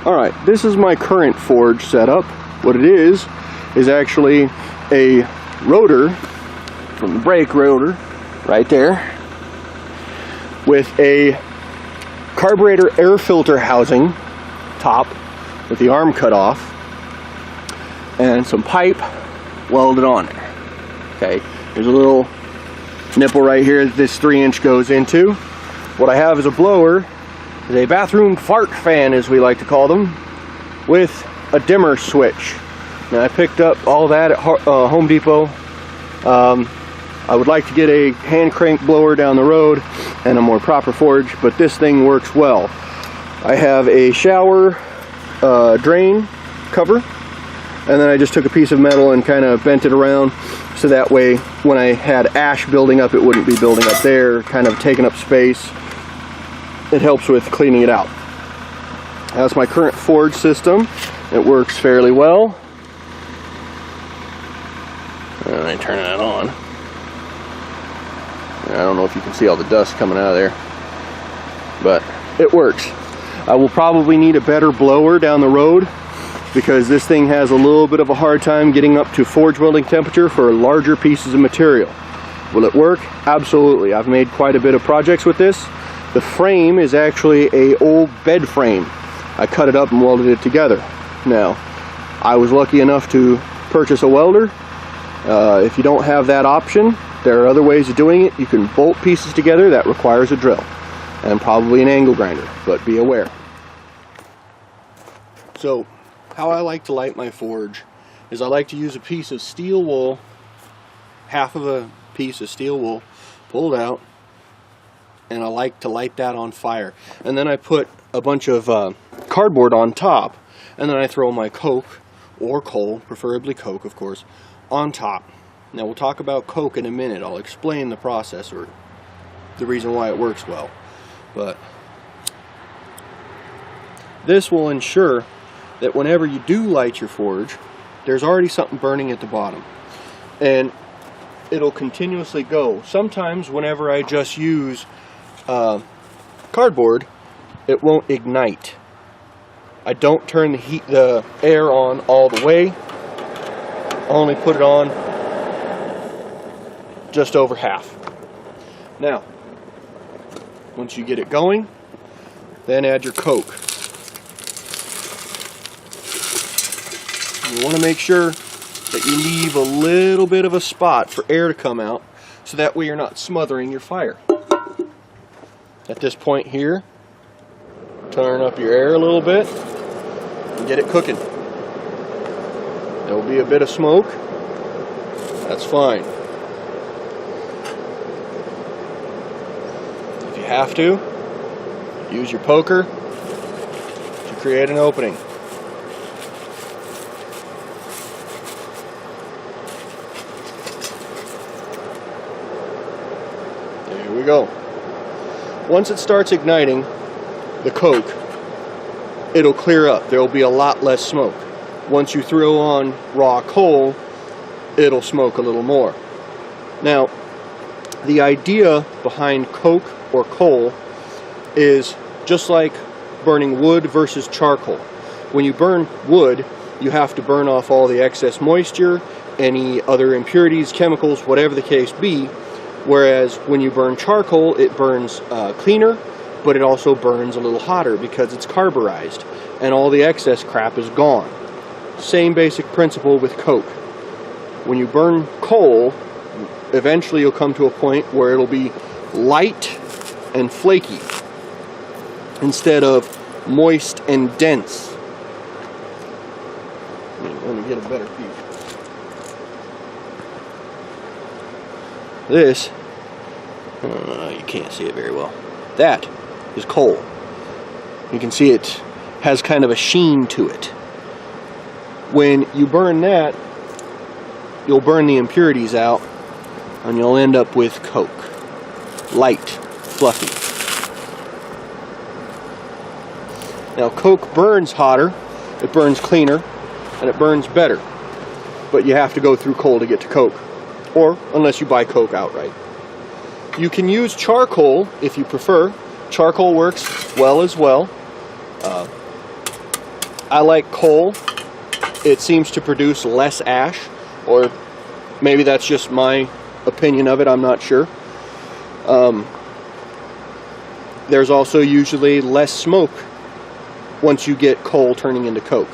Alright, this is my current forge setup. What it is actually a rotor from the brake rotor right there with a carburetor air filter housing top with the arm cut off and some pipe welded on there. Okay, there's a little nipple right here that this 3-inch goes into. What I have is a blower, is a bathroom fart fan as we like to call them, with a dimmer switch. Now I picked up all that at Home Depot. I would like to get a hand crank blower down the road and a more proper forge, but this thing works well. I have a shower drain cover, and then I just took a piece of metal and kind of bent it around so that way when I had ash building up, it wouldn't be building up there, kind of taking up space. It helps with cleaning it out. That's my current forge system. It works fairly well. And I turn that on. I don't know if you can see all the dust coming out of there, but it works. I will probably need a better blower down the road because this thing has a little bit of a hard time getting up to forge welding temperature for larger pieces of material. Will it work? Absolutely. I've made quite a bit of projects with this. The frame is actually an old bed frame. I cut it up and welded it together. Now, I was lucky enough to purchase a welder. If you don't have that option, there are other ways of doing it. You can bolt pieces together. That requires a drill and probably an angle grinder, but be aware. So, how I like to light my forge is I like to use a piece of steel wool, half of a piece of steel wool pulled out, and I like to light that on fire. And then I put a bunch of cardboard on top, and then I throw my coke or coal, preferably coke of course, on top. Now we'll talk about coke in a minute. I'll explain the process or the reason why it works well. But this will ensure that whenever you do light your forge, there's already something burning at the bottom. And it'll continuously go. Sometimes whenever I just use cardboard, it won't ignite. I don't turn the air on all the way. I only put it on just over half. Now, once you get it going, then add your coke. You want to make sure that you leave a little bit of a spot for air to come out, so that way you're not smothering your fire. At this point here, turn up your air a little bit and get it cooking. There will be a bit of smoke. That's fine. If you have to, use your poker to create an opening. There we go. Once it starts igniting the coke, it'll clear up. There will be a lot less smoke. Once you throw on raw coal, it'll smoke a little more. Now, the idea behind coke or coal is just like burning wood versus charcoal. When you burn wood, you have to burn off all the excess moisture, any other impurities, chemicals, whatever the case be. Whereas when you burn charcoal, it burns cleaner, but it also burns a little hotter because it's carburized and all the excess crap is gone. Same basic principle with coke. When you burn coal, eventually you'll come to a point where it'll be light and flaky instead of moist and dense. Let me get a better piece. This, you can't see it very well. That is coal. You can see it has kind of a sheen to it. When you burn that, you'll burn the impurities out and you'll end up with coke. Light, fluffy. Now coke burns hotter, it burns cleaner, and it burns better. But you have to go through coal to get to coke. Or unless you buy coke outright. You can use charcoal if you prefer. Charcoal works well as well. I like coal. It seems to produce less ash, or maybe that's just my opinion of it, I'm not sure. There's also usually less smoke once you get coal turning into coke.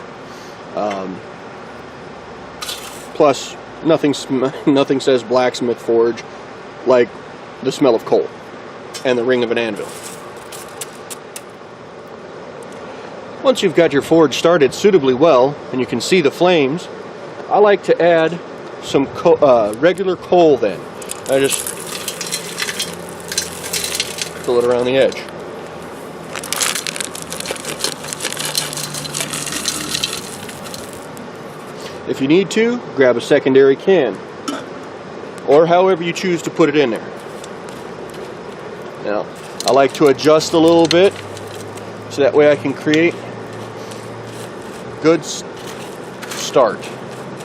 Plus, nothing says blacksmith forge like the smell of coal and the ring of an anvil. Once you've got your forge started suitably well and you can see the flames, I like to add some regular coal then. I just pull it around the edge. If you need to, grab a secondary can, or however you choose to put it in there. Now, I like to adjust a little bit so that way I can create good start,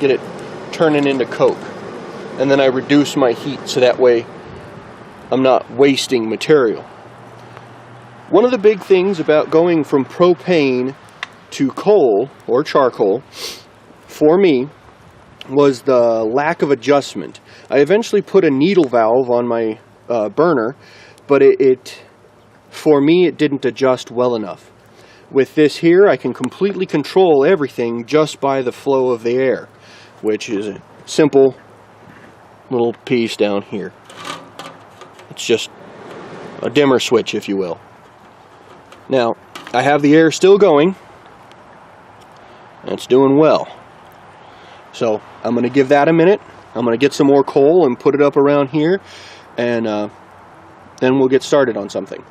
get it turning into coke, and then I reduce my heat so that way I'm not wasting material. One of the big things about going from propane to coal or charcoal for me was the lack of adjustment. I eventually put a needle valve on my burner, but for me it didn't adjust well enough. With this here, I can completely control everything just by the flow of the air, which is a simple little piece down here. It's just a dimmer switch, if you will. Now, I have the air still going, and it's doing well. So, I'm going to give that a minute. I'm going to get some more coal and put it up around here, and then we'll get started on something.